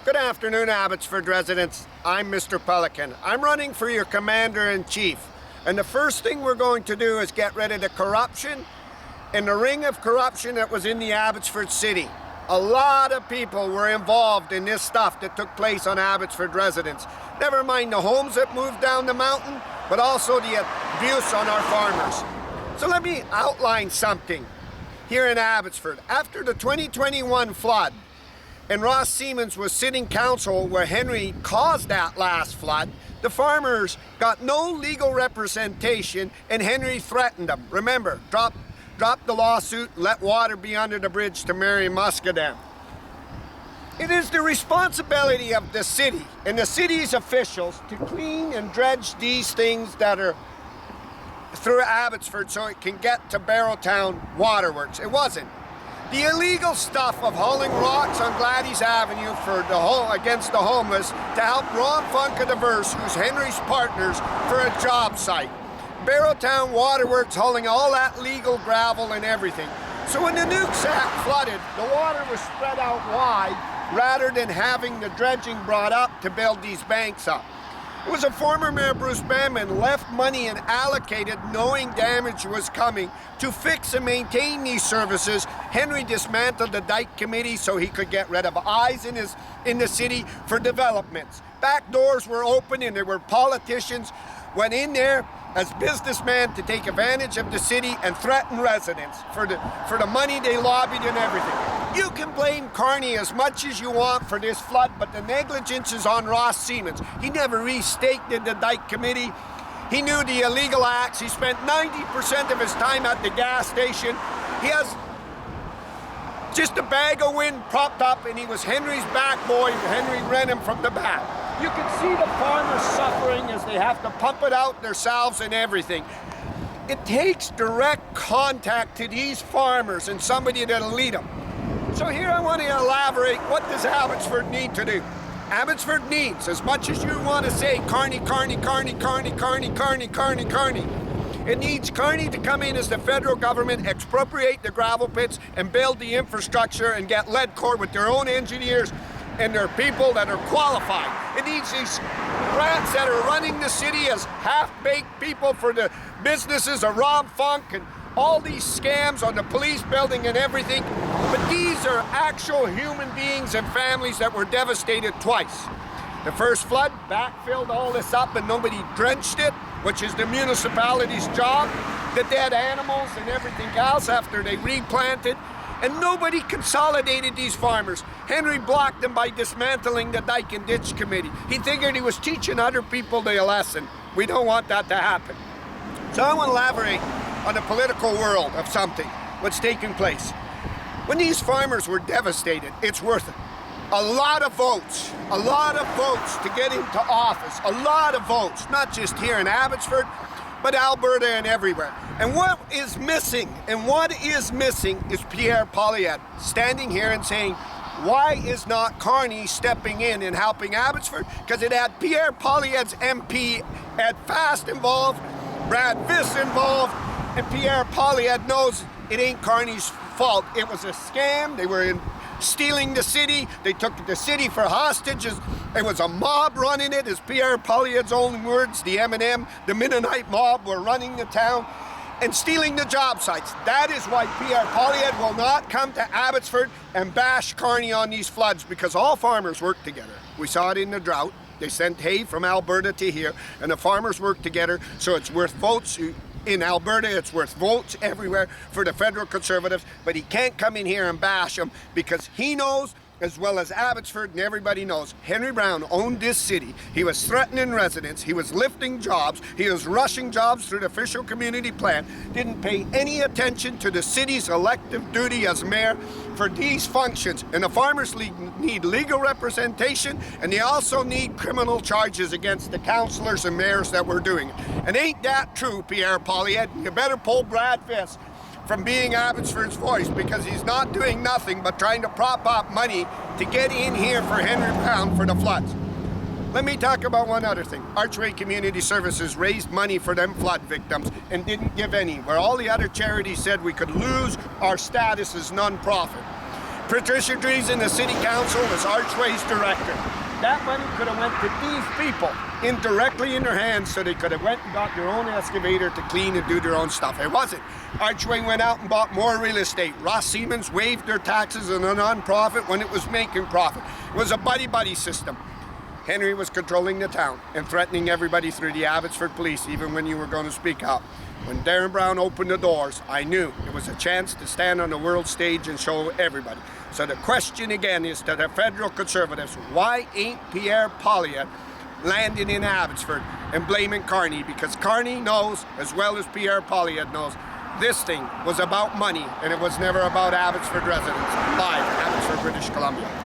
Good afternoon, Abbotsford residents. I'm Mr. Pelican. I'm running for your Commander-in-Chief. And the first thing we're going to do is get rid of the corruption and the ring of corruption that was in the Abbotsford city. A lot of people were involved in this stuff that took place on Abbotsford residents. Never mind the homes that moved down the mountain, but also the abuse on our farmers. So let me outline something here in Abbotsford. After the 2021 flood, and Ross Siemens was sitting council where Henry caused that last flood, the farmers got no legal representation and Henry threatened them. Remember, drop the lawsuit, let water be under the bridge to Mary Muscadam. It is the responsibility of the city and the city's officials to clean and dredge these things that are through Abbotsford so it can get to Barrowtown Waterworks. It wasn't. The illegal stuff of hauling rocks on Gladys Avenue against the homeless to help Ron Funkadivers, who's Henry's partners, for a job site. Barrowtown Waterworks hauling all that legal gravel and everything. So when the Nooksack flooded, the water was spread out wide rather than having the dredging brought up to build these banks up. It was a former Mayor Bruce Bamman left money and allocated knowing damage was coming to fix and maintain these services. Henry dismantled the Dyke Committee so he could get rid of eyes in the city for developments. Back doors were open and there were politicians went in there as businessmen to take advantage of the city and threaten residents for the money they lobbied and everything. You can blame Carney as much as you want for this flood, but the negligence is on Ross Siemens. He never restaked the Dyke Committee. He knew the illegal acts. He spent 90% of his time at the gas station. He has just a bag of wind propped up, and he was Henry's back boy. Henry ran him from the back. You can see the farmers suffering as they have to pump it out themselves and everything. It takes direct contact to these farmers and somebody that'll lead them. So here I want to elaborate, what does Abbotsford need to do? Abbotsford needs, as much as you want to say Carney, Carney, Carney, Carney, Carney, Carney, Carney, Carney, it needs Carney to come in as the federal government, expropriate the gravel pits and build the infrastructure and get Ledcor with their own engineers and their people that are qualified. It needs these rats that are running the city as half-baked people for the businesses of Rob Funk and all these scams on the police building and everything. But these are actual human beings and families that were devastated twice. The first flood backfilled all this up and nobody drenched it, which is the municipality's job. The dead animals and everything else after they replanted. And nobody consolidated these farmers. Henry blocked them by dismantling the Dyke and Ditch Committee. He figured he was teaching other people the lesson. We don't want that to happen. So I want to elaborate on the political world of something, what's taking place. When these farmers were devastated, it's worth it. A lot of votes to get into office, a lot of votes, not just here in Abbotsford, but Alberta and everywhere. And what is missing is Pierre Poilievre standing here and saying, why is not Carney stepping in and helping Abbotsford? Because it had Pierre Poilievre's MP, Ed Fast involved, Brad Viss involved, and Pierre Poilievre knows it ain't Carney's fault. It was a scam. They were stealing the city. They took the city for hostages. It was a mob running it, as Pierre Poilievre's own words. The M&M, the Mennonite mob were running the town and stealing the job sites. That is why Pierre Poilievre will not come to Abbotsford and bash Carney on these floods, because all farmers work together. We saw it in the drought. They sent hay from Alberta to here, and the farmers work together, so it's worth votes. In Alberta, it's worth votes everywhere for the federal Conservatives, but he can't come in here and bash them because he knows, as well as Abbotsford and everybody knows, Henry Brown owned this city. He was threatening residents, he was lifting jobs, he was rushing jobs through the official community plan, didn't pay any attention to the city's elective duty as mayor for these functions. And the Farmers League need legal representation, and they also need criminal charges against the councillors and mayors that were doing it. And ain't that true, Pierre Poilievre? You better pull Brad Viss from being Abbotsford's voice, because he's not doing nothing but trying to prop up money to get in here for Henry Brown for the floods. Let me talk about one other thing. Archway Community Services raised money for them flood victims and didn't give any, where all the other charities said we could lose our status as non-profit. Patricia Dreesen, the city council, was Archway's director. That money could have went to these people indirectly in their hands, so they could have went and got their own excavator to clean and do their own stuff. It wasn't. Archway went out and bought more real estate. Ross Siemens waived their taxes on a non-profit when it was making profit. It was a buddy-buddy system. Henry was controlling the town and threatening everybody through the Abbotsford police, even when you were going to speak out. When Darren Brown opened the doors, I knew it was a chance to stand on the world stage and show everybody. So the question again is to the federal Conservatives, why ain't Pierre Poilievre landing in Abbotsford and blaming Carney? Because Carney knows, as well as Pierre Poilievre knows, this thing was about money and it was never about Abbotsford residents. Live, Abbotsford, British Columbia.